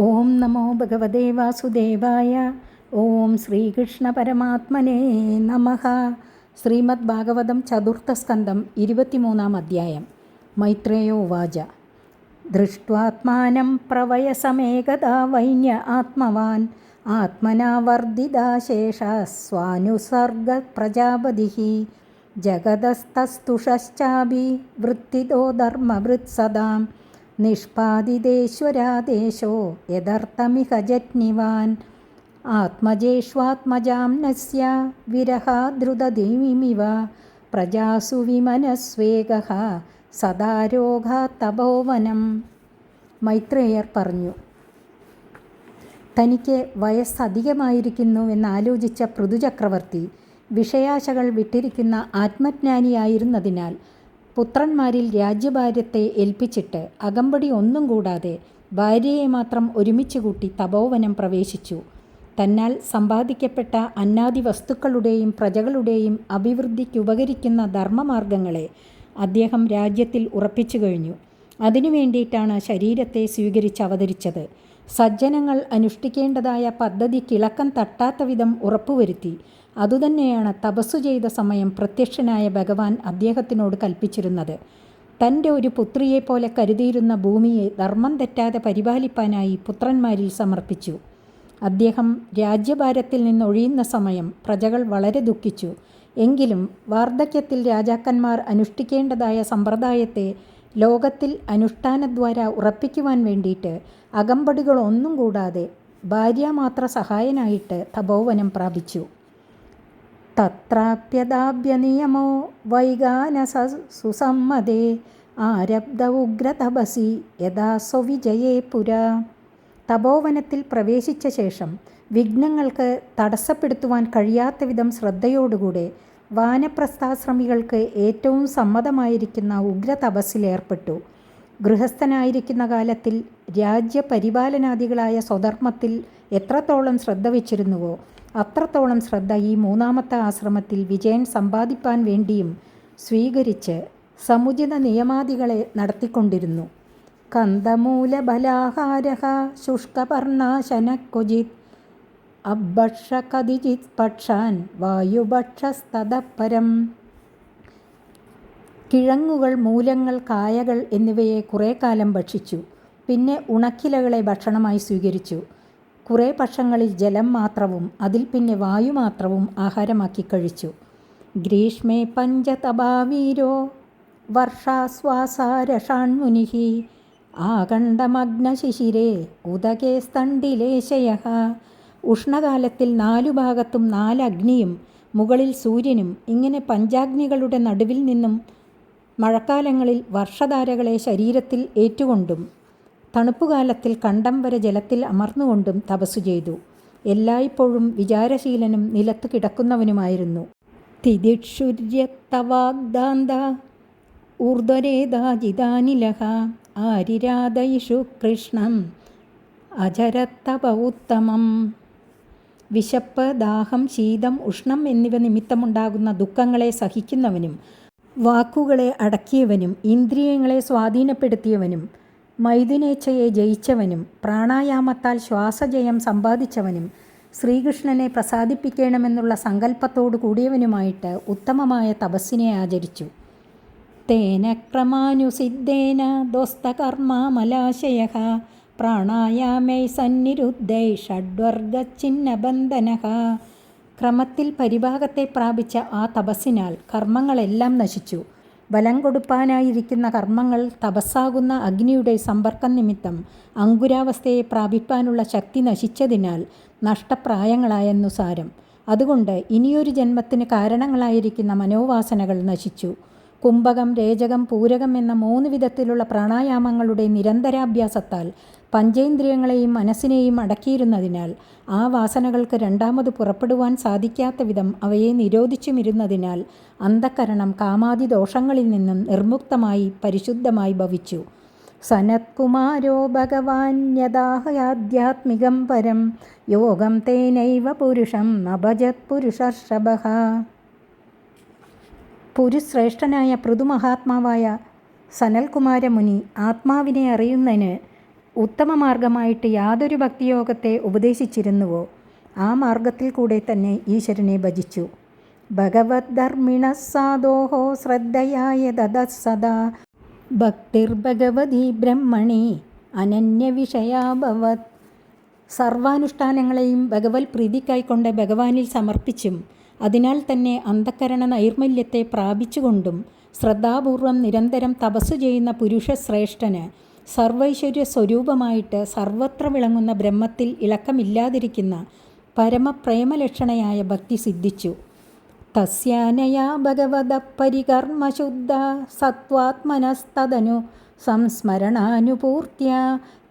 ഓം നമോ ഭഗവതേ വാസുദേവായ. ഓം ശ്രീകൃഷ്ണ പരമാത്മനേ നമഃ. ശ്രീമദ് ഭാഗവതം ചതുർത്ഥസ്കന്ധം 23-ാം അധ്യായം. മൈത്രേയോ ഉവാച. ദൃഷ്ട്വാത്മാനം പ്രവയസമേകദാ വൈന്യ ആത്മവാൻ ആത്മനാ വർദ്ധിതാശേഷസ്വാനുസർഗ പ്രജാപതിഃ ജഗതസ്തസ്തുഷശ്ചാപി വൃത്തിതോ ധർമ്മവൃത് സദാം നിഷ്പാദിതേശ്വരാദേശോ യദർത്ഥമിഹ ജജ്ഞിവാൻ ആത്മജേഷ്വാത്മജാം നസ്യ വിരഹാദ്രുതധീമിവ പ്രജാസു വിമനസ്വേഗഃ സദാരോഗ തപോവനം. മൈത്രേയർ പറഞ്ഞു, തനിക്ക് വയസ്സധികമായിരിക്കുന്നുവെന്നാലോചിച്ച പൃഥുചക്രവർത്തി വിഷയാശകൾ വിട്ടിരിക്കുന്ന ആത്മജ്ഞാനിയായിരുന്നതിനാൽ പുത്രന്മാരിൽ രാജ്യഭാരത്തെ ഏൽപ്പിച്ചിട്ട് അകമ്പടി ഒന്നും കൂടാതെ ഭാര്യയെ മാത്രം ഒരുമിച്ച് കൂട്ടി തപോവനം പ്രവേശിച്ചു. തന്നാൽ സമ്പാദിക്കപ്പെട്ട അന്നാദി വസ്തുക്കളുടെയും പ്രജകളുടെയും അഭിവൃദ്ധിക്കുപകരിക്കുന്ന ധർമ്മമാർഗങ്ങളെ അദ്ദേഹം രാജ്യത്തിൽ ഉറപ്പിച്ചു കഴിഞ്ഞു. അതിനു വേണ്ടിയിട്ടാണ് ശരീരത്തെ സ്വീകരിച്ചവതരിച്ചത്. സജ്ജനങ്ങൾ അനുഷ്ഠിക്കേണ്ടതായ പദ്ധതി കിളക്കം തട്ടാത്ത വിധം ഉറപ്പുവരുത്തി. അതുതന്നെയാണ് തപസ്സു ചെയ്ത സമയം പ്രത്യക്ഷനായ ഭഗവാൻ അദ്ദേഹത്തിനോട് കൽപ്പിച്ചിരുന്നത്. തൻ്റെ ഒരു പുത്രിയെപ്പോലെ കരുതിയിരുന്ന ഭൂമിയെ ധർമ്മം തെറ്റാതെ പരിപാലിപ്പാനായി പുത്രന്മാരിൽ സമർപ്പിച്ചു. അദ്ദേഹം രാജ്യഭാരത്തിൽ നിന്നൊഴിയുന്ന സമയം പ്രജകൾ വളരെ ദുഃഖിച്ചു. എങ്കിലും വാർദ്ധക്യത്തിൽ രാജാക്കന്മാർ അനുഷ്ഠിക്കേണ്ടതായ സമ്പ്രദായത്തെ ലോകത്തിൽ അനുഷ്ഠാനദ്വാര ഉറപ്പിക്കുവാൻ വേണ്ടിയിട്ട് അകമ്പടികളൊന്നും കൂടാതെ ഭാര്യാമാത്ര സഹായനായിട്ട് തപോവനം പ്രാപിച്ചു. തത്രാപ്യദാഭ്യനിയമോ വൈകാനസ സുസമ്മതേ ആരബ്ധ ഉഗ്രതപസി യഥാ സ്വവിജയേ പുരാ. തപോവനത്തിൽ പ്രവേശിച്ച ശേഷം വിഘ്നങ്ങൾക്ക് തടസ്സപ്പെടുത്തുവാൻ കഴിയാത്ത വിധം ശ്രദ്ധയോടുകൂടെ വാനപ്രസ്ഥാശ്രമികൾക്ക് ഏറ്റവും സമ്മതമായിരിക്കുന്ന ഉഗ്രതപസ്സിലേർപ്പെട്ടു. ഗൃഹസ്ഥനായിരിക്കുന്ന കാലത്തിൽ രാജ്യപരിപാലനാദികളായ സ്വധർമ്മത്തിൽ എത്രത്തോളം ശ്രദ്ധ വച്ചിരുന്നുവോ അത്രത്തോളം ശ്രദ്ധ ഈ മൂന്നാമത്തെ ആശ്രമത്തിൽ വിജയൻ സമ്പാദിപ്പാൻ വേണ്ടിയും സ്വീകരിച്ച് സമുചിത നിയമാദികളെ നടത്തിക്കൊണ്ടിരുന്നു. കന്ദമൂലബലാഹാരഃ ശുഷ്കപർണാശനക്വചിത് അഭക്ഷ കതിചിത് പക്ഷാൻ വായുഭക്ഷസ്തതഃപരം. കിഴങ്ങുകൾ, മൂലങ്ങൾ, കായകൾ എന്നിവയെ കുറേ കാലം ഭക്ഷിച്ചു. പിന്നെ ഉണക്കിലകളെ ഭക്ഷണമായി സ്വീകരിച്ചു. കുറേ പക്ഷങ്ങളിൽ ജലം മാത്രവും അതിൽ പിന്നെ വായു മാത്രവും ആഹാരമാക്കി കഴിച്ചു. ഗ്രീഷ്മേ പഞ്ചതപാവീരോ വർഷാസ്വാസാരഷാൺമുനിഃ ആകണ്ഡമഗ്നശിശിരേ ഉദകേ സ്തണ്ഡിലേശയഃ. ഉഷ്ണകാലത്തിൽ 4 ഭാഗത്തും 4 അഗ്നിയും മുകളിൽ സൂര്യനും ഇങ്ങനെ പഞ്ചാഗ്നികളുടെ നടുവിൽ നിന്നും മഴക്കാലങ്ങളിൽ വർഷധാരകളെ ശരീരത്തിൽ ഏറ്റുകൊണ്ടും തണുപ്പുകാലത്തിൽ കണ്ടം വരെ ജലത്തിൽ അമർന്നുകൊണ്ടും തപസ്സു ചെയ്തു. എല്ലായ്പ്പോഴും വിചാരശീലനും നിലത്ത് കിടക്കുന്നവനുമായിരുന്നു. തിദിക്ഷുര്യത്തവാഗ്ദാന്ത ഊർധ്വരേതാജിതാനിലഃ ആരിരാധയിഷു കൃഷ്ണം അചരത്തപ ഉത്തമം. വിശപ്പ്, ദാഹം, ശീതം, ഉഷ്ണം എന്നിവ നിമിത്തമുണ്ടാകുന്ന ദുഃഖങ്ങളെ സഹിക്കുന്നവനും വാക്കുകളെ അടക്കിയവനും ഇന്ദ്രിയങ്ങളെ സ്വാധീനപ്പെടുത്തിയവനും മൈഥുനേച്ഛയെ ജയിച്ചവനും പ്രാണായാമത്താൽ ശ്വാസജയം സമ്പാദിച്ചവനും ശ്രീകൃഷ്ണനെ പ്രസാദിപ്പിക്കണമെന്നുള്ള സങ്കല്പത്തോടു കൂടിയവനുമായിട്ട് ഉത്തമമായ തപസ്സിനെ ആചരിച്ചു. തേന ക്രമാനുസിദ്ധേന ദോസ്തകർമാമലാശയഃ പ്രാണായാമൈ സന്നിരുദ്ധൈ ഷഡ്വർഗഛിന്നബന്ധനഃ. ക്രമത്തിൽ പരിഭാഗത്തെ പ്രാപിച്ച ആ തപസ്സിനാൽ കർമ്മങ്ങളെല്ലാം നശിച്ചു. ബലം കൊടുപ്പാനായിരിക്കുന്ന കർമ്മങ്ങൾ തപസ്സാകുന്ന അഗ്നിയുടെ സമ്പർക്കം നിമിത്തം അങ്കുരാവസ്ഥയെ പ്രാപിപ്പാനുള്ള ശക്തി നശിച്ചതിനാൽ നഷ്ടപ്രായങ്ങളായെന്നു സാരം. അതുകൊണ്ട് ഇനിയൊരു ജന്മത്തിന് കാരണങ്ങളായിരിക്കുന്ന മനോവാസനകൾ നശിച്ചു. കുംഭകം, രേചകം, പൂരകം എന്ന 3 വിധത്തിലുള്ള പ്രാണായാമങ്ങളുടെ നിരന്തരാഭ്യാസത്താൽ പഞ്ചേന്ദ്രിയങ്ങളെയും മനസ്സിനെയും അടക്കിയിരുന്നതിനാൽ ആ വാസനകൾക്ക് രണ്ടാമത് പുറപ്പെടുവാൻ സാധിക്കാത്ത വിധം അവയെ നിരോധിച്ചുമിരുന്നതിനാൽ അന്ധഃകരണം കാമാദി ദോഷങ്ങളിൽ നിന്നും നിർമുക്തമായി പരിശുദ്ധമായി ഭവിച്ചു. സനത്കുമാരോ ഭഗവാൻ യഥാഹയാധ്യാത്മികം പരം യോഗം തേനൈവ പുരുഷം അഭജത് പുരുഷർഷഭഃ. പുരുശ്രേഷ്ഠനായ പൃഥുമഹാത്മാവായ സനൽകുമാരമുനി ആത്മാവിനെ അറിയുന്നതിന് ഉത്തമമാർഗമായിട്ട് യാതൊരു ഭക്തിയോഗത്തെ ഉപദേശിച്ചിരുന്നുവോ ആ മാർഗത്തിൽ കൂടെ തന്നെ ഈശ്വരനെ ഭജിച്ചു. ഭഗവദ്ധർമ്മിണഃ സാധോഹോ ശ്രദ്ധയായ ദദഃസദാ ഭക്തിർഭഗവതി ബ്രഹ്മണി അനന്യവിഷയാഭവത്. സർവാനുഷ്ഠാനങ്ങളെയും ഭഗവത് പ്രീതിക്കായിക്കൊണ്ട് ഭഗവാനിൽ സമർപ്പിച്ചും അതിനാൽ തന്നെ അന്ധക്കരണ നൈർമല്യത്തെ പ്രാപിച്ചുകൊണ്ടും ശ്രദ്ധാപൂർവം നിരന്തരം തപസ്സു ചെയ്യുന്ന പുരുഷശ്രേഷ്ഠന് സർവൈശ്വര്യ സ്വരൂപമായിട്ട് സർവത്ര വിളങ്ങുന്ന ബ്രഹ്മത്തിൽ ഇളക്കമില്ലാതിരിക്കുന്ന പരമപ്രേമലക്ഷണയായ ഭക്തി സിദ്ധിച്ചു. തസ്യാനയാ ഭഗവത പരികർമ്മശുദ്ധ സത്വാത്മനസ്തദനു സംസ്മരണാനുപൂർത്യ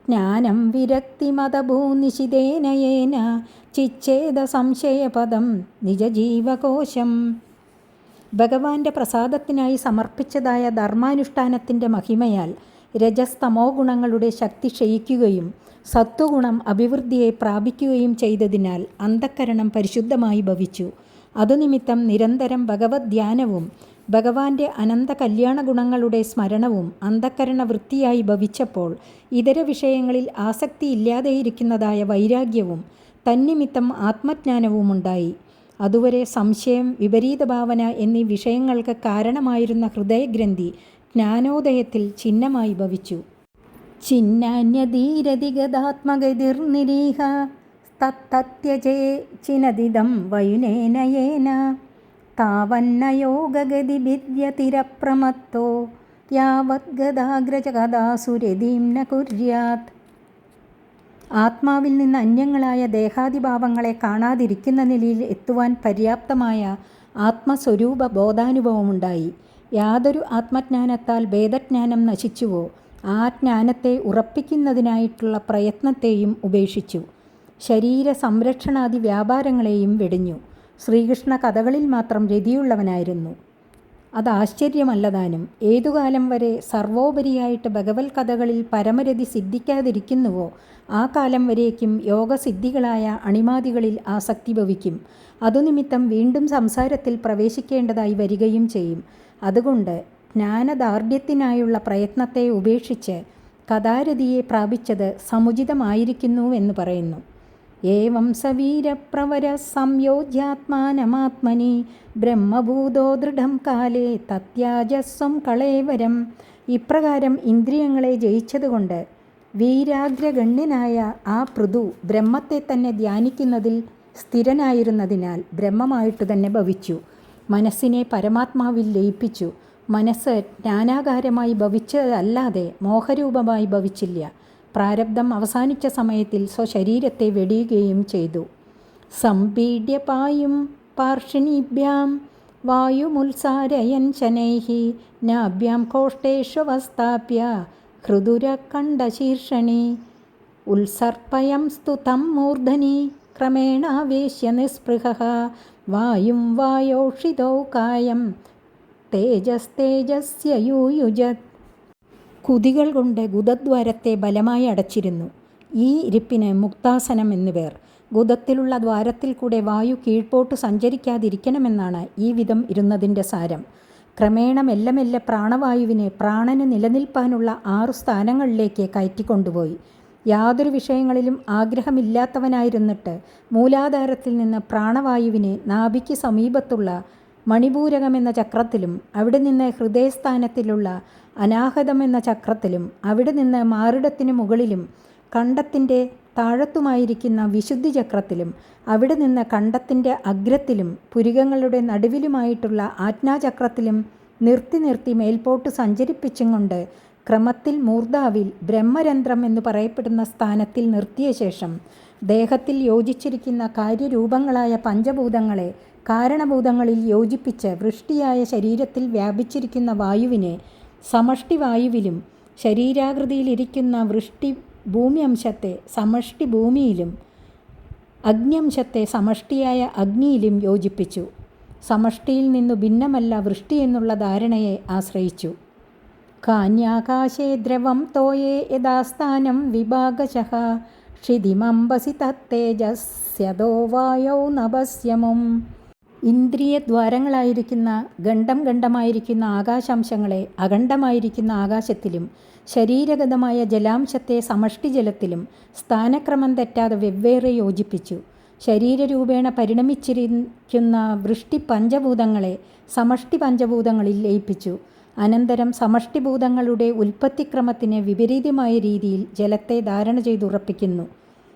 ജ്ഞാനം വിരക്തിമതഭൂനിശിതേന യേന ചിച്ഛേദ സംശയപദം നിജജീവകോശം. ഭഗവാന്റെ പ്രസാദത്തിനായി സമർപ്പിച്ചതായ ധർമാനുഷ്ഠാനത്തിൻ്റെ മഹിമയാൽ രജസ്തമോ ഗുണങ്ങളുടെ ശക്തി ക്ഷയിക്കുകയും സത്വഗുണം അഭിവൃദ്ധിയെ പ്രാപിക്കുകയും ചെയ്തതിനാൽ അന്ധക്കരണം പരിശുദ്ധമായി ഭവിച്ചു. അതുനിമിത്തം നിരന്തരം ഭഗവത് ധ്യാനവും ഭഗവാന്റെ അനന്ത കല്യാണ ഗുണങ്ങളുടെ സ്മരണവും അന്ധക്കരണ വൃത്തിയായി ഭവിച്ചപ്പോൾ ഇതര വിഷയങ്ങളിൽ ആസക്തിയില്ലാതെയിരിക്കുന്നതായ വൈരാഗ്യവും തന്നിമിത്തം ആത്മജ്ഞാനവുമുണ്ടായി. അതുവരെ സംശയം, വിപരീത ഭാവന എന്നീ വിഷയങ്ങൾക്ക് കാരണമായിരുന്ന ഹൃദയഗ്രന്ഥി ജ്ഞാനോദയത്തിൽ ചിഹ്നമായി ഭവിച്ചു. ചിഹ്നാന്യധീരതിഗതാത്മഗതിർനിരീഹ തത്തത്യജേ ചിനദിദം വയുനേന യേന താവന്നയോഗഗതിഭിദ്യതിരപ്രമത്തോ യാവദ്ഗതാഗ്രജഗദാസുരതിം ന കുര്യാത്. ആത്മാവിൽ നിന്ന് അന്യങ്ങളായ ദേഹാദിഭാവങ്ങളെ കാണാതിരിക്കുന്ന നിലയിൽ എത്തുവാൻ പര്യാപ്തമായ ആത്മസ്വരൂപ ബോധാനുഭവമുണ്ടായി. യാതൊരു ആത്മജ്ഞാനത്താൽ ഭേദജ്ഞാനം നശിച്ചുവോ ആ ജ്ഞാനത്തെ ഉറപ്പിക്കുന്നതിനായിട്ടുള്ള പ്രയത്നത്തെയും ഉപേക്ഷിച്ചു. ശരീര സംരക്ഷണാദി വ്യാപാരങ്ങളെയും വെടിഞ്ഞു. ശ്രീകൃഷ്ണ കഥകളിൽ മാത്രം രതിയുള്ളവനായിരുന്നു. അത് ആശ്ചര്യമല്ലതാനും. ഏതുകാലം വരെ സർവോപരിയായിട്ട് ഭഗവത് കഥകളിൽ പരമരതി സിദ്ധിക്കാതിരിക്കുന്നുവോ ആ കാലം വരേക്കും യോഗസിദ്ധികളായ അണിമാദികളിൽ ആസക്തി ഭവിക്കും. അതുനിമിത്തം വീണ്ടും സംസാരത്തിൽ പ്രവേശിക്കേണ്ടതായി വരികയും ചെയ്യും. അതുകൊണ്ട് ജ്ഞാനദാർഢ്യത്തിനായുള്ള പ്രയത്നത്തെ ഉപേക്ഷിച്ച് കഥാരതിയെ പ്രാപിച്ചത് സമുചിതമായിരിക്കുന്നുവെന്ന് പറയുന്നു. ഏവം സവീരപ്രവര സംയോജ്യാത്മാനമാത്മനി ബ്രഹ്മഭൂതോ ദൃഢം കാലേ തത്യാജസ്വം കളേവരം. ഇപ്രകാരം ഇന്ദ്രിയങ്ങളെ ജയിച്ചതുകൊണ്ട് വീരാഗ്രഗണ്യനായ ആ പൃഥു ബ്രഹ്മത്തെ തന്നെ ധ്യാനിക്കുന്നതിൽ സ്ഥിരനായിരുന്നതിനാൽ ബ്രഹ്മമായിട്ടു തന്നെ ഭവിച്ചു. മനസ്സിനെ പരമാത്മാവിൽ ലയിപ്പിച്ചു. മനസ്സ് ജ്ഞാനാകാരമായി ഭവിച്ചതല്ലാതെ മോഹരൂപമായി ഭവിച്ചില്ല. പ്രാരബ്ധം അവസാനിച്ച സമയത്തിൽ സ്വശരീരത്തെ വെടിയുകയും ചെയ്തു. സംപീഡ്യ പായും പാർഷിണീഭ്യാം വായുമുത്സാരയൻ ശനൈഃ നാഭ്യാം കോഷ്ഠേഷ്വസ്ഥാപ്യ ഹൃദുരകണ്ഠശീർഷണി ഉത്സർപ്പയം സ്തുതം മൂർധനി ക്രമേണാവേശ്യ നിസ്പൃഹഃ വായും വായോഷിതോ കായം തേജസ്തേജസ്യ യൂയുജത്. കുതികൾ കൊണ്ട് ഗുദദ്വാരത്തെ ബലമായി അടച്ചിരുന്നു. ഈ ഇരിപ്പിന് മുക്താസനം എന്നു പേർ. ഗുദത്തിലുള്ള ദ്വാരത്തിൽ കൂടെ വായു കീഴ്പോട്ട് സഞ്ചരിക്കാതിരിക്കണമെന്നാണ് ഈ വിധം ഇരുന്നതിൻ്റെ സാരം. ക്രമേണ മെല്ലെ മെല്ലെ പ്രാണവായുവിനെ പ്രാണന് നിലനിൽപ്പാനുള്ള 6 സ്ഥാനങ്ങളിലേക്ക് കയറ്റിക്കൊണ്ടുപോയി. യാതൊരു വിഷയങ്ങളിലും ആഗ്രഹമില്ലാത്തവനായിരുന്നിട്ട് മൂലാധാരത്തിൽ നിന്ന് പ്രാണവായുവിനെ നാഭിക്ക് സമീപത്തുള്ള മണിപൂരകമെന്ന ചക്രത്തിലും അവിടെ നിന്ന് ഹൃദയസ്ഥാനത്തിലുള്ള അനാഹതമെന്ന ചക്രത്തിലും അവിടെ നിന്ന് മാറിടത്തിന് മുകളിലും കണ്ടത്തിൻ്റെ താഴത്തുമായിരിക്കുന്ന വിശുദ്ധി ചക്രത്തിലും അവിടെ നിന്ന് കണ്ടത്തിൻ്റെ അഗ്രത്തിലും പുരികങ്ങളുടെ നടുവിലുമായിട്ടുള്ള ആജ്ഞാചക്രത്തിലും നിർത്തി നിർത്തി മേൽപോട്ട് സഞ്ചരിപ്പിച്ചും കൊണ്ട് ക്രമത്തിൽ മൂർധാവിൽ ബ്രഹ്മരന്ധ്രം എന്ന് പറയപ്പെടുന്ന സ്ഥാനത്തിൽ നിർത്തിയ ശേഷം ദേഹത്തിൽ യോജിച്ചിരിക്കുന്ന കാര്യരൂപങ്ങളായ പഞ്ചഭൂതങ്ങളെ കാരണഭൂതങ്ങളിൽ യോജിപ്പിച്ച് വൃഷ്ടിയായ ശരീരത്തിൽ വ്യാപിച്ചിരിക്കുന്ന വായുവിനെ സമഷ്ടി വായുവിലും ശരീരാകൃതിയിലിരിക്കുന്ന വൃഷ്ടി ഭൂമി അംശത്തെ സമഷ്ടി ഭൂമിയിലും അഗ്ന്യംശത്തെ സമഷ്ടിയായ അഗ്നിയിലും യോജിപ്പിച്ചു. സമഷ്ടിയിൽ നിന്നു ഭിന്നമല്ല വൃഷ്ടി എന്നുള്ള ധാരണയെ ആശ്രയിച്ചു. കാന്യാകാശേ ദ്രവം തോയേ യഥാസ്ഥാനം വിഭാഗശഃ ക്ഷിതിമംബസി തത്തേജസ്യതോ വായൗ നഭസ്യമം. ഇന്ദ്രിയദ്വാരങ്ങളായിരിക്കുന്ന ഖണ്ഡമായിരിക്കുന്ന ആകാശാംശങ്ങളെ അഖണ്ഡമായിരിക്കുന്ന ആകാശത്തിലും ശരീരഗതമായ ജലാംശത്തെ സമഷ്ടിജലത്തിലും സ്ഥാനക്രമം തെറ്റാതെ വെവ്വേറെ യോജിപ്പിച്ചു. ശരീരരൂപേണ പരിണമിച്ചിരിക്കുന്ന വൃഷ്ടി പഞ്ചഭൂതങ്ങളെ സമഷ്ടി പഞ്ചഭൂതങ്ങളിൽ ലയിപ്പിച്ചു. അനന്തരം സമഷ്ടിഭൂതങ്ങളുടെ ഉൽപ്പത്തിക്രമത്തിന് വിപരീതമായ രീതിയിൽ ജലത്തെ ധാരണ ചെയ്തുറപ്പിക്കുന്നു.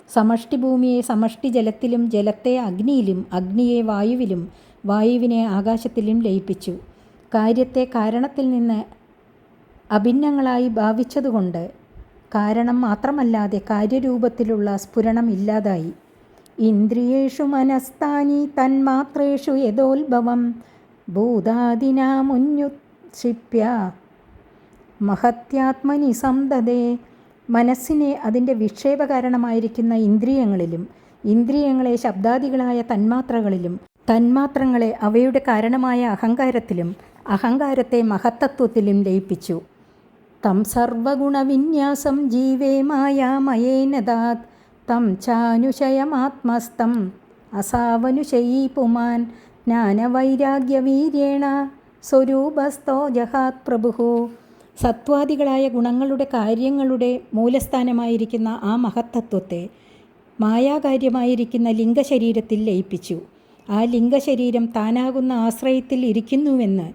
സമഷ്ടി ഭൂമിയെ സമഷ്ടി ജലത്തിലും ജലത്തെ അഗ്നിയിലും അഗ്നിയെ വായുവിലും വായുവിനെ ആകാശത്തിലും ലയിപ്പിച്ചു. കാര്യത്തെ കാരണത്തിൽ നിന്ന് അഭിന്നങ്ങളായി ഭാവിച്ചതുകൊണ്ട് കാരണം മാത്രമല്ലാതെ കാര്യരൂപത്തിലുള്ള സ്ഫുരണം ഇല്ലാതായി. ഇന്ദ്രിയേഷു മനസ്താനി തന്മാത്രേഷു യഥോത്ഭവം ഭൂതാദിനാമുന്യുത്ക്ഷിപ്യ മഹത്യാത്മനി സംദദേ. മനസ്സിനെ അതിൻ്റെ വിക്ഷേപകാരണമായിരിക്കുന്ന ഇന്ദ്രിയങ്ങളിലും ഇന്ദ്രിയങ്ങളെ ശബ്ദാദികളായ തന്മാത്രകളിലും തന്മാത്രങ്ങളെ അവയുടെ കാരണമായ അഹങ്കാരത്തിലും അഹങ്കാരത്തെ മഹത്തത്വത്തിലും ലയിപ്പിച്ചു. തം സർവഗുണവിന്യാസം ജീവേ മായാമയേനദാത് തം ചാനുശയമാത്മസ്തം അസാവനുശയീ പുമാൻ ജ്ഞാനവൈരാഗ്യവീര്യേണ സ്വരൂപസ്ഥോ ജഹാത് പ്രഭുഃ. സത്വാദികളായ ഗുണങ്ങളുടെ കാര്യങ്ങളുടെ മൂലസ്ഥാനമായിരിക്കുന്ന ആ മഹത്തത്വത്തെ മായാകാര്യമായിരിക്കുന്ന ലിംഗശരീരത്തിൽ ലയിപ്പിച്ചു. ആ ലിംഗശരീരം താനാകുന്ന ആശ്രയത്തിൽ ഇരിക്കുന്നുവെന്ന്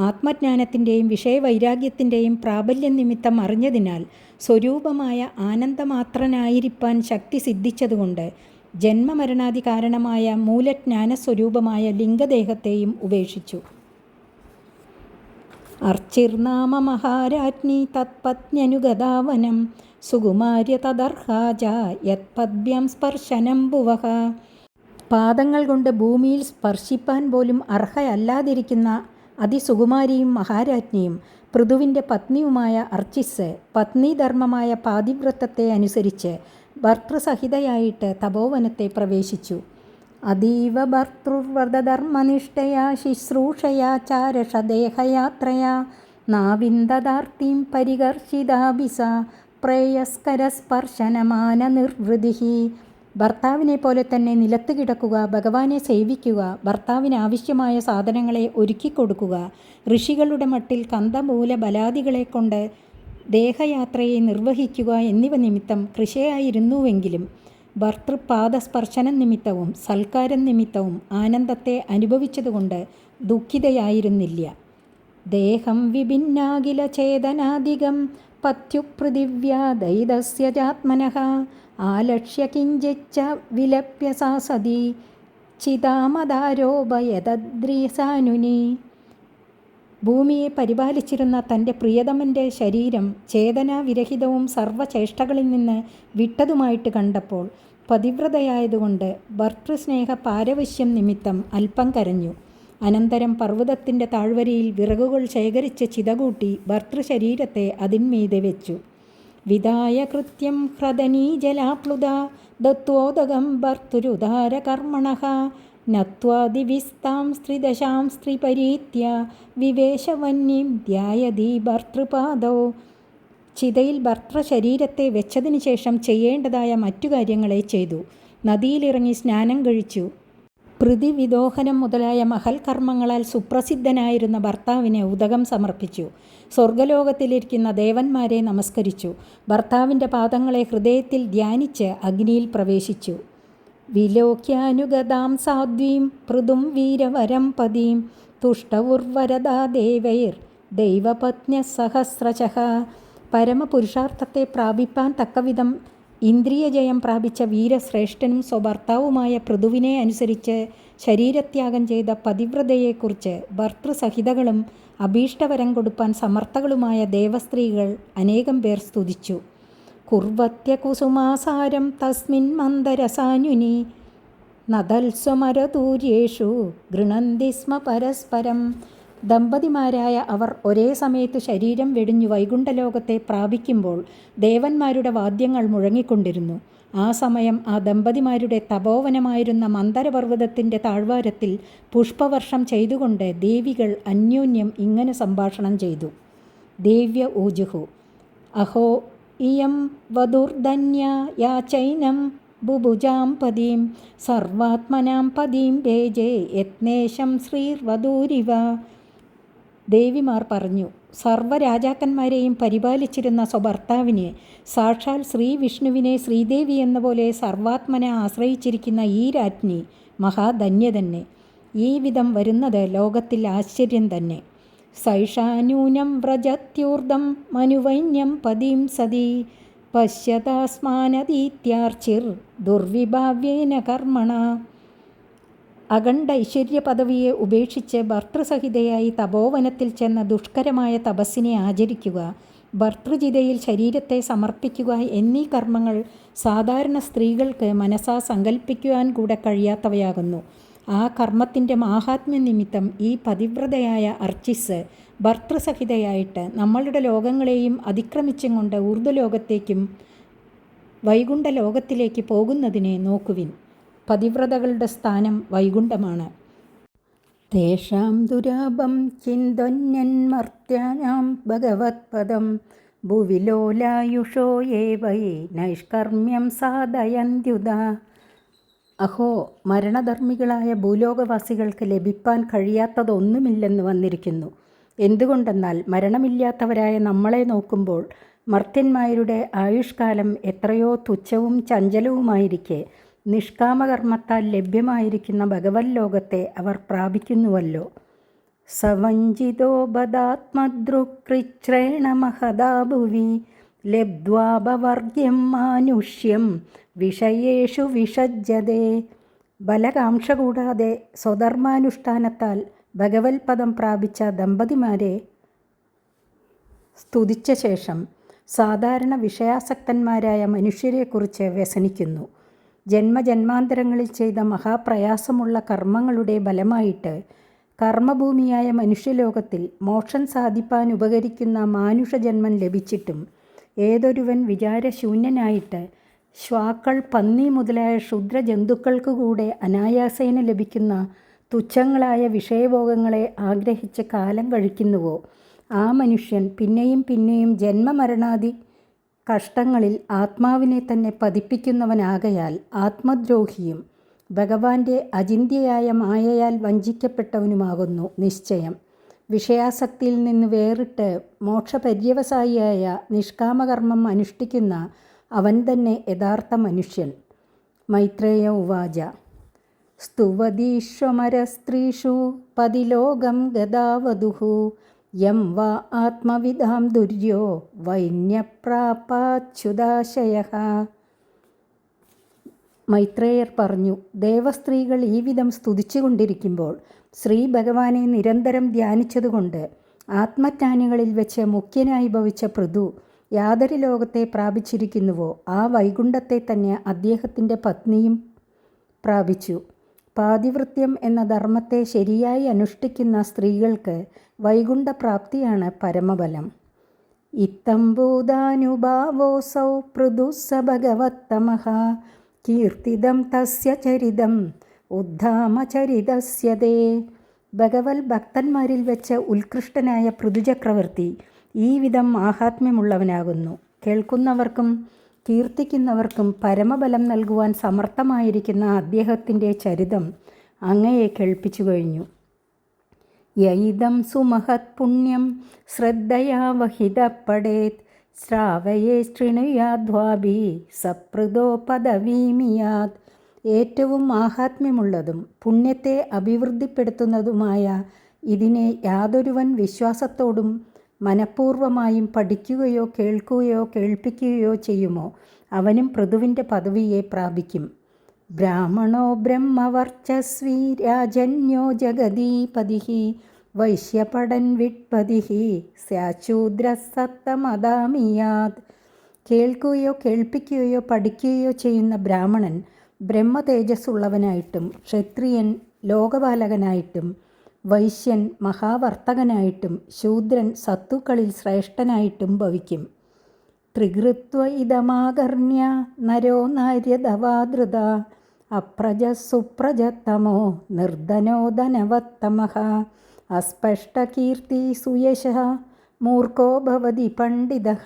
ആത്മജ്ഞാനത്തിൻ്റെയും വിഷയവൈരാഗ്യത്തിൻ്റെയും പ്രാബല്യം നിമിത്തം അറിഞ്ഞതിനാൽ സ്വരൂപമായ ആനന്ദമാത്രനായിരിക്കാൻ ശക്തി സിദ്ധിച്ചതുകൊണ്ട് ജന്മമരണാദി കാരണമായ മൂലജ്ഞാനസ്വരൂപമായ ലിംഗദേഹത്തെയും ഉപേക്ഷിച്ചു. അർച്ചിർനാമ മഹാരാജ്ഞി തത്പത്ന്യനുഗതാവനം സുകുമാര്യ തദർഹാജ യത്പദ്ഭ്യം സ്പർശനം ഭുവഃ. പാദങ്ങൾ കൊണ്ട് ഭൂമിയിൽ സ്പർശിപ്പാൻ പോലും അർഹയല്ലാതിരിക്കുന്ന അതിസുകുമാരിയും മഹാരാജ്ഞിയും പൃഥുവിൻ്റെ പത്നിയുമായ അർച്ചിസ് പത്നീധർമ്മമായ പാതിവ്രതത്തെ അനുസരിച്ച് ഭർത്തൃസഹിതയായിട്ട് തപോവനത്തെ പ്രവേശിച്ചു. അതീവ ഭർത്തൃവ്രതധർമ്മനിഷ്ഠയാ ശുശ്രൂഷയാ ചാരഷദേഹയാത്രയാ നാവിന്ദദാർത്തിം പരികർഷിതാഭിസ പ്രേയസ്കരസ്പർശനമാന നിർവൃതിഃ. ഭർത്താവിനെ പോലെ തന്നെ നിലത്ത് കിടക്കുക, ഭഗവാനെ സേവിക്കുക, ഭർത്താവിന് ആവശ്യമായ സാധനങ്ങളെ ഒരുക്കിക്കൊടുക്കുക, ഋഷികളുടെ മട്ടിൽ കന്ദമൂല ബലാദികളെ കൊണ്ട് ദേഹയാത്രയെ നിർവഹിക്കുക എന്നിവ നിമിത്തം കൃശയായിരുന്നുവെങ്കിലും ഭർത്തൃപാദസ്പർശനം നിമിത്തവും സൽക്കാരം നിമിത്തവും ആനന്ദത്തെ അനുഭവിച്ചതുകൊണ്ട് ദുഃഖിതയായിരുന്നില്ല. ദേഹം വിഭിന്നാഖില ചേതനാധികം പത്യുപൃഥിവ്യാ ദൈതസ്യ ജാത്മനഃ ആലക്ഷ്യ കിഞ്ചിച്ച വിലപ്യ സാ സതി ചിതാമദാരോപയതദ്രിസാനുനി. ഭൂമിയെ പരിപാലിച്ചിരുന്ന തൻ്റെ പ്രിയതമൻ്റെ ശരീരം ചേതനാവിരഹിതവും സർവ്വചേഷ്ടകളിൽ നിന്ന് വിട്ടതുമായിട്ട് കണ്ടപ്പോൾ പതിവ്രതയായതുകൊണ്ട് ഭർത്തൃസ്നേഹ പാരവശ്യം നിമിത്തം അല്പം കരഞ്ഞു. അനന്തരം പർവ്വതത്തിൻ്റെ താഴ്വരയിൽ വിറകുകൾ ശേഖരിച്ച് ചിതകൂട്ടി ഭർത്തൃശരീരത്തെ അതിന്മീതെ വെച്ചു. വിദായ കൃത്യം ഹ്രദനീജലാപ്ലുത ദത്വോദകം ഭർത്തൃരുദാരകർമ്മണഃ നത്വാദിവിസ്താം സ്ത്രീദശാം സ്ത്രീപരീത്യ വിവേശവന്യം ധ്യായതി ഭർത്തൃപാദോ. ചിതയിൽ ഭർത്തൃശരീരത്തെ വെച്ചതിനു ശേഷം ചെയ്യേണ്ടതായ മറ്റു കാര്യങ്ങളെ ചെയ്തു. നദിയിലിറങ്ങി സ്നാനം കഴിച്ചു. പൃഥിവിദോഹനം മുതലായ മഹൽ കർമ്മങ്ങളാൽ സുപ്രസിദ്ധനായിരുന്ന ഭർത്താവിന് ഉദകം സമർപ്പിച്ചു. സ്വർഗലോകത്തിലിരിക്കുന്ന ദേവന്മാരെ നമസ്കരിച്ചു. ഭർത്താവിൻ്റെ പാദങ്ങളെ ഹൃദയത്തിൽ ധ്യാനിച്ച് അഗ്നിയിൽ പ്രവേശിച്ചു. വിലോക്യാനുഗതാം സാധ്വീം പൃഥും വീരവരം പദീം തുഷ്ടവുർവരദാ ദേവൈർ ദൈവപത്ന്യ സഹസ്രശഃ. പരമപുരുഷാർത്ഥത്തെ പ്രാപിപ്പാൻ തക്കവിധം ഇന്ദ്രിയജയം പ്രാപിച്ച വീരശ്രേഷ്ഠനും സ്വഭർത്താവുമായ പൃഥുവിനെ അനുസരിച്ച് ശരീരത്യാഗം ചെയ്ത പതിവ്രതയെക്കുറിച്ച് ഭർത്തൃസഹിതകളും അഭീഷ്ടവരം കൊടുപ്പാൻ സമർത്ഥകളുമായ ദേവസ്ത്രീകൾ അനേകം പേർ സ്തുതിച്ചു. കുർവത്യകുസുമാസാരം തസ്മിൻ മന്ദരസാനുനി നദൽസ്വമരതൂര്യേഷു ഗൃണന്തി സ്മ പരസ്പരം. ദമ്പതിമാരായ അവർ ഒരേ സമയത്ത് ശരീരം വെടിഞ്ഞു വൈകുണ്ഠലോകത്തെ പ്രാപിക്കുമ്പോൾ ദേവന്മാരുടെ വാദ്യങ്ങൾ മുഴങ്ങിക്കൊണ്ടിരുന്നു. ആ സമയം ആ ദമ്പതിമാരുടെ തപോവനമായിരുന്ന മന്ദരപർവ്വതത്തിൻ്റെ താഴ്വാരത്തിൽ പുഷ്പവർഷം ചെയ്തുകൊണ്ട് ദേവികൾ അന്യോന്യം ഇങ്ങനെ സംഭാഷണം ചെയ്തു. ദേവ്യ ഊജുഹു അഹോ ഇയം വധുർധന്യ യാചൈനം ബുഭുജാം പദീം സർവാത്മനാം പദീം ഭേജേ യത്നേശം ശ്രീർവധൂരിവ. ദേവിമാർ പറഞ്ഞു, സർവ്വരാജാക്കന്മാരെയും പരിപാലിച്ചിരുന്ന സ്വഭർത്താവിന് സാക്ഷാൽ ശ്രീ വിഷ്ണുവിനെ ശ്രീദേവി എന്ന പോലെ സർവാത്മന ആശ്രയിച്ചിരിക്കുന്ന ഈ രാജ്ഞി മഹാധന്യ തന്നെ. ഈ വിധം വരുന്നത് ലോകത്തിൽ ആശ്ചര്യം തന്നെ. സൈഷാനൂനം വ്രജത്യൂർദം മനുവൈന്യം പതിം സതി പശ്യതാസ്മാനതീത്യാർച്ചിർ ദുർവിഭാവ്യേന കർമ്മണ. അഖണ്ഡ ഐശ്വര്യ പദവിയെ ഉപേക്ഷിച്ച് ഭർത്തൃസഹിതയായി തപോവനത്തിൽ ചെന്ന ദുഷ്കരമായ തപസ്സിനെ ആചരിക്കുക, ഭർത്തൃജിതയിൽ ശരീരത്തെ സമർപ്പിക്കുക എന്നീ കർമ്മങ്ങൾ സാധാരണ സ്ത്രീകൾക്ക് മനസ്സാ സങ്കല്പിക്കുവാൻ കൂടെ കഴിയാത്തവയാകുന്നു. ആ കർമ്മത്തിൻ്റെ മാഹാത്മ്യ നിമിത്തം ഈ പതിവ്രതയായ അർച്ചിസ് ഭർത്തൃസഹിതയായിട്ട് നമ്മളുടെ ലോകങ്ങളെയും അതിക്രമിച്ചും കൊണ്ട് ഊർധ്വലോകത്തേക്കും വൈകുണ്ഠ ലോകത്തിലേക്ക് പോകുന്നതിനെ നോക്കുവിൻ. പതിവ്രതകളുടെ സ്ഥാനം വൈകുണ്ഠമാണ്. തേഷാം ദുരാപം ചിന്തന്യന്മർത്യാനാം ഭഗവത്പദം ഭുവിലോലായുഷോ യേ വൈ നൈഷ്കർമ്മ്യം സാധയന്ത്യുത. അഹോ, മരണധർമ്മികളായ ഭൂലോകവാസികൾക്ക് ലഭിപ്പാൻ കഴിയാത്തതൊന്നുമില്ലെന്ന് വന്നിരിക്കുന്നു. എന്തുകൊണ്ടെന്നാൽ മരണമില്ലാത്തവരായ നമ്മളെ നോക്കുമ്പോൾ മർത്യന്മാരുടെ ആയുഷ്കാലം എത്രയോ തുച്ഛവും ചഞ്ചലവുമായിരിക്കെ നിഷ്കാമകർമ്മത്താൽ ലഭ്യമായിരിക്കുന്ന ഭഗവത് ലോകത്തെ അവർ പ്രാപിക്കുന്നുവല്ലോ. സവഞ്ചിതോ ബദാത്മദൃക്ശ്രേണ മഹദാ ഭുവി ലബ്ധ്വാപവർഗ്യം മാനുഷ്യം വിഷയേഷു വിഷജ്ജതേ. ബലകാംക്ഷ കൂടാതെ സ്വധർമാനുഷ്ഠാനത്താൽ ഭഗവത് പദം പ്രാപിച്ച ദമ്പതിമാരെ സ്തുതിച്ച ശേഷം സാധാരണ വിഷയാസക്തന്മാരായ മനുഷ്യരെക്കുറിച്ച് വ്യസനിക്കുന്നു. ജന്മജന്മാന്തരങ്ങളിൽ ചെയ്ത മഹാപ്രയാസമുള്ള കർമ്മങ്ങളുടെ ബലമായിട്ട് കർമ്മഭൂമിയായ മനുഷ്യലോകത്തിൽ മോക്ഷം സാധിപ്പാൻ ഉപകരിക്കുന്ന മാനുഷജന്മം ലഭിച്ചിട്ടും ഏതൊരുവൻ വിചാരശൂന്യനായിട്ട് ശ്വാക്കൾ, പന്നി മുതലായ ക്ഷുദ്രജന്തുക്കൾക്ക് കൂടെ അനായാസേന ലഭിക്കുന്ന തുച്ഛങ്ങളായ വിഷയഭോഗങ്ങളെ ആഗ്രഹിച്ച് കാലം കഴിക്കുന്നുവോ, ആ മനുഷ്യൻ പിന്നെയും പിന്നെയും ജന്മമരണാദി കഷ്ടങ്ങളിൽ ആത്മാവിനെ തന്നെ പതിപ്പിക്കുന്നവനാകയാൽ ആത്മദ്രോഹിയും ഭഗവാന്റെ അചിന്ത്യയായ മായയാൽ വഞ്ചിക്കപ്പെട്ടവനുമാകുന്നു നിശ്ചയം. വിഷയാസക്തിയിൽ നിന്ന് വേറിട്ട് മോക്ഷപര്യവസായിയായ നിഷ്കാമകർമ്മം അനുഷ്ഠിക്കുന്ന അവൻ തന്നെ യഥാർത്ഥ മനുഷ്യൻ. മൈത്രേയ ഉവാച. സ്തുവതീശ്വമരസ്ത്രീഷു പതിലോകം ഗതാവധുഃ യം വാ ആത്മവിദാം ദുര്യോ വൈന്യപ്രാപാച്യുതാശയഃ. മൈത്രേയർ പറഞ്ഞു, ദേവസ്ത്രീകൾ ഈ വിധം സ്തുതിച്ചുകൊണ്ടിരിക്കുമ്പോൾ ശ്രീ ഭഗവാനെ നിരന്തരം ധ്യാനിച്ചതുകൊണ്ട് ആത്മജ്ഞാനികളിൽ വെച്ച് മുഖ്യനായി ഭവിച്ച പൃഥു യാതൊരു ലോകത്തെ പ്രാപിച്ചിരിക്കുന്നുവോ ആ വൈകുണ്ഠത്തെ തന്നെ അദ്ദേഹത്തിൻ്റെ പത്നിയും പ്രാപിച്ചു. പാതിവൃത്യം എന്ന ധർമ്മത്തെ ശരിയായി അനുഷ്ഠിക്കുന്ന സ്ത്രീകൾക്ക് വൈകുണ്ഠപ്രാപ്തിയാണ് പരമബലം. ഇത്തംബൂതാനുഭാവോസൗ പൃഥുസ്സ ഭഗവത്തമഃ കീർത്തിതം തസ്യ ചരിതം ഉദ്ധാമചരിതസ്യതേ. ഭഗവത് ഭക്തന്മാരിൽ വെച്ച് ഉത്കൃഷ്ടനായ പൃഥുചക്രവർത്തി ഈ വിധം മാഹാത്മ്യമുള്ളവനാകുന്നു. കേൾക്കുന്നവർക്കും കീർത്തിക്കുന്നവർക്കും പരമബലം നൽകുവാൻ സമർത്ഥമായിരിക്കുന്ന അദ്ദേഹത്തിൻ്റെ ചരിതം അങ്ങയെ കേൾപ്പിച്ചു കഴിഞ്ഞു. യൈദം സുമഹത് പുണ്യം ശ്രദ്ധയാ വഹിതപടേത് ശ്രാവയേ ശൃണുയാദ്വാഭി സപൃതോ പദവീമിയാത്. ഏറ്റവും മാഹാത്മ്യമുള്ളതും പുണ്യത്തെ അഭിവൃദ്ധിപ്പെടുത്തുന്നതുമായ ഇതിനെ യാതൊരുവൻ വിശ്വാസത്തോടും മനഃപൂർവമായും പഠിക്കുകയോ കേൾക്കുകയോ കേൾപ്പിക്കുകയോ ചെയ്യുമോ അവനും പൃഥുവിൻ്റെ പദവിയെ പ്രാപിക്കും. ബ്രാഹ്മണോ ബ്രഹ്മവർച്ചസ്വി രാജന്യോ ജഗദീപതിഃ വൈശ്യപടൻ വിട്പതിഃ സ്യാശൂദ്രസത്തമദാമിയാത്. കേൾക്കുകയോ കേൾപ്പിക്കുകയോ പഠിക്കുകയോ ചെയ്യുന്ന ബ്രാഹ്മണൻ ബ്രഹ്മതേജസ്സുള്ളവനായിട്ടും ക്ഷത്രിയൻ ലോകപാലകനായിട്ടും വൈശ്യൻ മഹാവർത്തകനായിട്ടും ശൂദ്രൻ സത്തുക്കളിൽ ശ്രേഷ്ഠനായിട്ടും ഭവിക്കും. ത്രികൃത്വ ഇതമാകർണ്യ നരോ നാര്യധവാധൃത അപ്രജസുപ്രജത്തമോ നിർധനോ ധനവത്തമഃ അസ്പഷ്ടകീർത്തി സുയശഃ മൂർഖോ ഭവതി പണ്ഡിതഃ.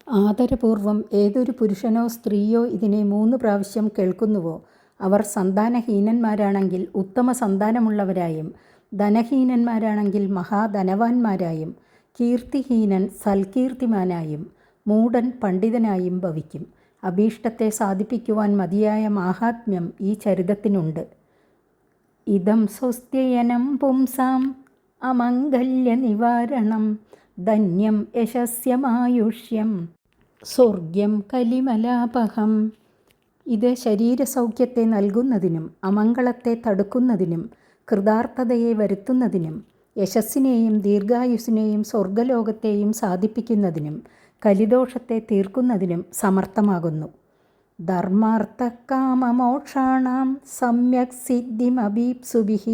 ആദരപൂർവം ഏതൊരു പുരുഷനോ സ്ത്രീയോ ഇതിനെ 3 പ്രാവശ്യം കേൾക്കുന്നുവോ അവർ സന്താനഹീനന്മാരാണെങ്കിൽ ഉത്തമ സന്താനമുള്ളവരായും ധനഹീനന്മാരാണെങ്കിൽ മഹാധനവാന്മാരായും കീർത്തിഹീനൻ സൽകീർത്തിമാനായും മൂഢൻ പണ്ഡിതനായും ഭവിക്കും. അഭീഷ്ടത്തെ സാധിപ്പിക്കുവാൻ മതിയായ മാഹാത്മ്യം ഈ ചരിതത്തിനുണ്ട്. ഇദം സ്വസ്ത്യയനം പുംസാം അമംഗല്യ നിവാരണം ധന്യം യശസ്യമായുഷ്യം സ്വർഗ്യം കലിമലാപഹം. ഇത് ശരീരസൗഖ്യത്തെ നൽകുന്നതിനും അമംഗളത്തെ തടുക്കുന്നതിനും കൃതാർത്ഥതയെ വരുത്തുന്നതിനും യശസ്സിനെയും ദീർഘായുസ്സിനെയും സ്വർഗലോകത്തെയും സാധിപ്പിക്കുന്നതിനും കലിദോഷത്തെ തീർക്കുന്നതിനും സമർത്ഥമാകുന്നു. ധർമാർത്ഥകാമമോക്ഷാണാം സമ്യക് സിദ്ധിമഭീപ്സുഭിഃ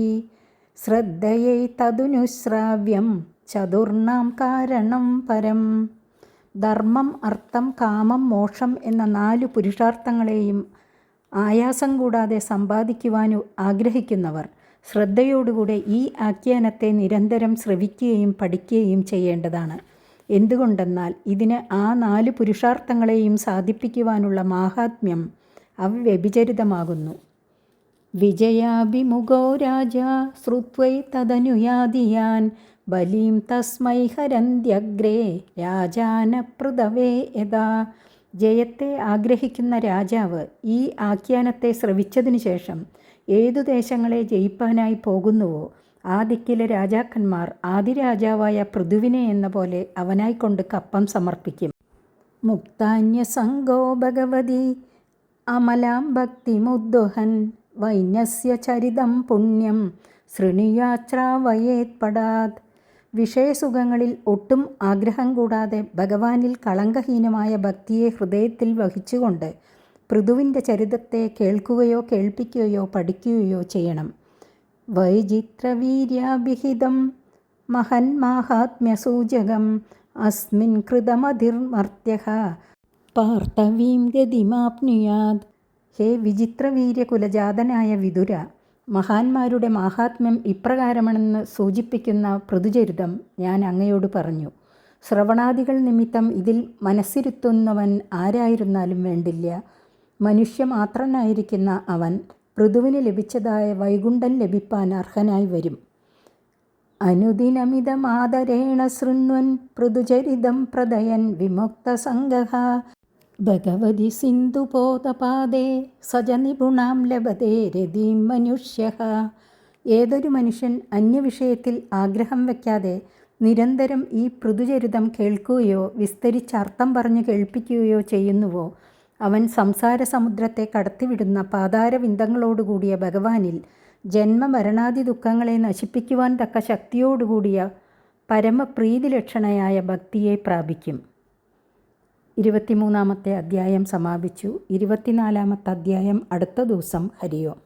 ശ്രദ്ധയൈ തദനുശ്രാവ്യം ചതുർണാം കാരണം പരം. ധർമ്മം, അർത്ഥം, കാമം, മോക്ഷം എന്ന 4 പുരുഷാർത്ഥങ്ങളെയും ആയാസം കൂടാതെ സമ്പാദിക്കുവാൻ ആഗ്രഹിക്കുന്നവർ ശ്രദ്ധയോടുകൂടെ ഈ ആഖ്യാനത്തെ നിരന്തരം ശ്രവിക്കുകയും പഠിക്കുകയും ചെയ്യേണ്ടതാണ്. എന്തുകൊണ്ടെന്നാൽ ഇതിന് ആ 4 പുരുഷാർത്ഥങ്ങളെയും സാധിപ്പിക്കുവാനുള്ള മാഹാത്മ്യം അവ്യഭിചരിതമാകുന്നു. വിജയാഭിമുഖോ രാജാ ശ്രുത്വൈ തദനുയാദിയാൻ ബലീം തസ്മൈ ഹരന്ത്യഗ്രേ രാജാനപ്രദവേ യഥാ. ജയത്തെ ആഗ്രഹിക്കുന്ന രാജാവ് ഈ ആഖ്യാനത്തെ ശ്രവിച്ചതിനു ശേഷം ഏതു ദേശങ്ങളെ ജയിപ്പാനായി പോകുന്നുവോ ആ ദിക്കിലെ രാജാക്കന്മാർ ആദിരാജാവായ പൃഥുവിനെ എന്ന പോലെ അവനായിക്കൊണ്ട് കപ്പം സമർപ്പിക്കും. മുക്താന്യസംഗോ ഭഗവതി അമലാം ഭക്തിമുദ്ദോഹൻ വൈന്യസ്യ ചരിതം പുണ്യം ശൃണുയാശ്രാവയേത് പടാത്. വിഷയസുഖങ്ങളിൽ ഒട്ടും ആഗ്രഹം കൂടാതെ ഭഗവാനിൽ കളങ്കഹീനമായ ഭക്തിയെ ഹൃദയത്തിൽ വഹിച്ചുകൊണ്ട് പൃഥുവിൻ്റെ ചരിതത്തെ കേൾക്കുകയോ കേൾപ്പിക്കുകയോ പഠിക്കുകയോ ചെയ്യണം. വൈചിത്രവീര്യാഭിഹിതം മഹന്മാഹാത്മ്യസൂചകം അസ്മിൻ കൃതമധിർമർത്യഃ പാർത്ഥവീം ഗതിമാപ്നുയാത്. ഹേ വിചിത്രവീര്യകുലജാതനായ വിതുര, മഹാന്മാരുടെ മാഹാത്മ്യം ഇപ്രകാരമാണെന്ന് സൂചിപ്പിക്കുന്ന പൃഥുചരിതം ഞാൻ അങ്ങയോട് പറഞ്ഞു. ശ്രവണാദികൾ നിമിത്തം ഇതിൽ മനസ്സിരുത്തുന്നവൻ ആരായിരുന്നാലും വേണ്ടില്ല. മനുഷ്യമാത്രനായിരിക്കുന്ന അവൻ പൃഥുവിന് ലഭിച്ചതായ വൈകുണ്ഠം ലഭിപ്പാൻ അർഹനായി വരും. അനുദിനമിതമാദരേണ ശൃണ്വൻ പൃഥുചരിതം പ്രദയൻ വിമുക്തസംഗഃ ഭഗവതി സിന്ധുപോതപാദേ സജ നിപുണാം ലഭതേ രതിം മനുഷ്യഃ. ഏതൊരു മനുഷ്യൻ അന്യവിഷയത്തിൽ ആഗ്രഹം വയ്ക്കാതെ നിരന്തരം ഈ പൃഥുചരിതം കേൾക്കുകയോ വിസ്തരിച്ചർത്ഥം പറഞ്ഞു കേൾപ്പിക്കുകയോ ചെയ്യുന്നുവോ അവൻ സംസാര സമുദ്രത്തെ കടത്തിവിടുന്ന പാതാരവിന്ദങ്ങളോടുകൂടിയ ഭഗവാനിൽ ജന്മമരണാദി ദുഃഖങ്ങളെ നശിപ്പിക്കുവാൻ തക്ക ശക്തിയോടുകൂടിയ പരമപ്രീതിലക്ഷണയായ ഭക്തിയെ പ്രാപിക്കും. 23-ാമത്തെ അധ്യായം സമാപിച്ചു. 24-ാമത്തെ അധ്യായം അടുത്ത ദിവസം. ഹരിയോം.